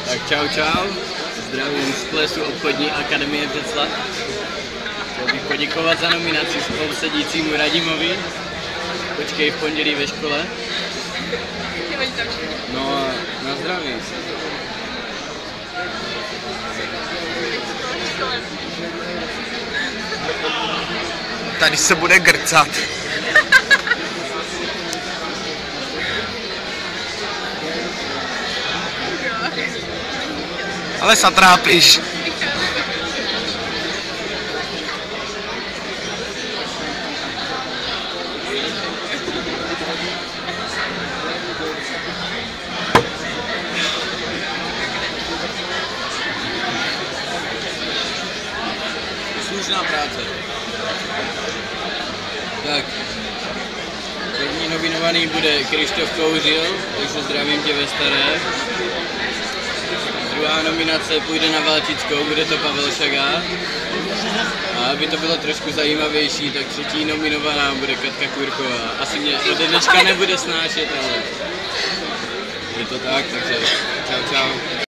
Tak čau čau, zdravím z plesu obchodní akademie Břeclav. Chtěl bych poděkovat za nominaci spolusedícímu Radimovi. Počkej v pondělí ve škole. No a na zdraví. Tady se bude grcat. Ale satrápíš. Slušná práce. Tak, první nominovaný bude Krištof Kouřil, takže zdravím tě ve Staré. Druhá nominace půjde na Valčickou, bude to Pavel Šagát. A aby to bylo trošku zajímavější, tak třetí nominovaná bude Katka Kurková. Asi mě ode dneška nebude snášet, ale je to tak, takže čau čau.